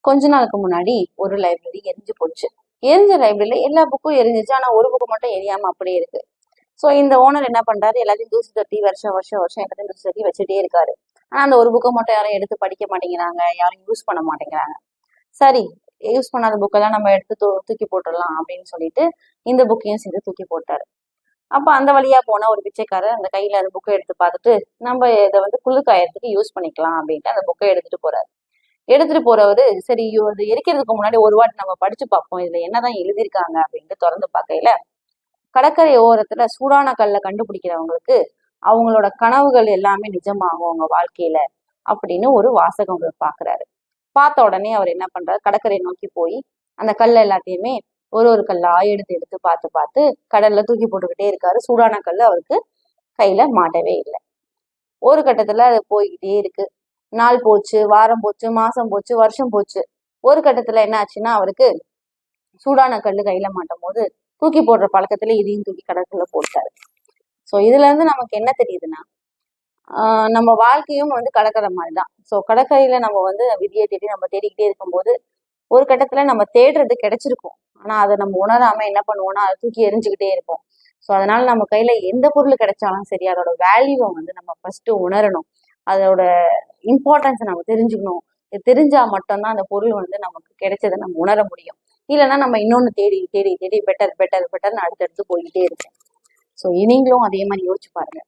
கொஞ்ச நாளுக்கு முன்னாடி ஒரு லைப்ரரி எரிஞ்சு போச்சு. எரிஞ்ச லைப்ரரியில எல்லா புக்கும் எரிஞ்சிச்சு. ஆனா ஒரு புக்கு மட்டும் எரியாம அப்படியே இருக்கு. ஸோ இந்த ஓனர் என்ன பண்றாரு, எல்லாத்தையும் தூசி தட்டி வருஷம் வருஷம் வருஷம் எல்லாத்தையும் தூசி தட்டி வச்சுட்டே இருக்காரு. ஆனா அந்த ஒரு புக்கை மட்டும் யாரும் எடுத்து படிக்க மாட்டேங்கிறாங்க, யாரும் யூஸ் பண்ண மாட்டேங்கிறாங்க. சரி, யூஸ் பண்ணாத புக்கெல்லாம் நம்ம எடுத்து தூக்கி போட்டுடலாம் அப்படின்னு சொல்லிட்டு இந்த புக்கையும் சேர்த்து தூக்கி போட்டாரு. அப்ப அந்த வழியா போன ஒரு பிச்சைக்காரர் அந்த கையில அந்த புக்கை எடுத்து பார்த்துட்டு, நம்ம இதை குளிர்காயறதுக்கு யூஸ் பண்ணிக்கலாம் அப்படின்ட்டு அந்த புக்கை எடுத்துட்டு போறாரு. எடுத்துட்டு போறவரு, சரி இது எரிக்கிறதுக்கு முன்னாடி ஒரு வாட்டி நம்ம படிச்சு பார்ப்போம், இதுல என்னதான் எழுதியிருக்காங்க அப்படின்ட்டு திறந்து பார்க்கையில, கடற்கரை ஓரத்துல சூடான கல்லை கண்டுபிடிக்கிறவங்களுக்கு அவங்களோட கனவுகள் எல்லாமே நிஜமாகும் அவங்க வாழ்க்கையில அப்படின்னு ஒரு வாசகம் அவர் பாக்குறாரு. பார்த்த உடனே அவர் என்ன பண்றாரு, கடற்கரையை நோக்கி போய் அந்த கல்லை எல்லாத்தையுமே ஒரு ஒரு கல்லா எடுத்து எடுத்து பார்த்து பார்த்து கடல்ல தூக்கி போட்டுக்கிட்டே இருக்காரு. சூடான கல் அவருக்கு கையில மாட்டவே இல்லை. ஒரு கட்டத்துல அது போய்கிட்டே இருக்கு. நாள் போச்சு, வாரம் போச்சு, மாசம் போச்சு, வருஷம் போச்சு. ஒரு கட்டத்துல என்ன ஆச்சுன்னா, அவருக்கு சூடான கல்லு கையில மாட்டும் போது தூக்கி போடுற பழக்கத்துல இதையும் தூக்கி கடற்கரையில போட்டாரு. சோ இதுல இருந்து நமக்கு என்ன தெரியுதுன்னா, நம்ம வாழ்க்கையும் கடற்கரை மாதிரிதான். சோ கடற்கரையில நம்ம விதியை தேடி நம்ம தேடிக்கிட்டே இருக்கும்போது ஒரு கட்டத்துல நம்ம தேடுறது கிடைச்சிருக்கும். ஆனா அதை நம்ம உணராம என்ன பண்ணுவோம்னா அதை தூக்கி எரிஞ்சுக்கிட்டே இருப்போம். ஸோ அதனால நம்ம கையில எந்த பொருள் கிடைச்சாலும் சரி, அதோட வேல்யூவை நம்ம ஃபர்ஸ்ட் உணரணும். அதோட இம்பார்ட்டன்ஸை நம்ம தெரிஞ்சுக்கணும். இது தெரிஞ்சா மட்டும்தான் அந்த பொருள் நமக்கு கிடைச்சதை நம்ம உணர முடியும். இல்லைன்னா நம்ம இன்னொன்னு தேடி தேடி தேடி பெட்டர் பெட்டர் பெட்டர்னு அடுத்தடுத்து போய்கிட்டே இருக்கோம். ஸோ நீங்களும் அதே மாதிரி யோசிச்சு பாருங்க.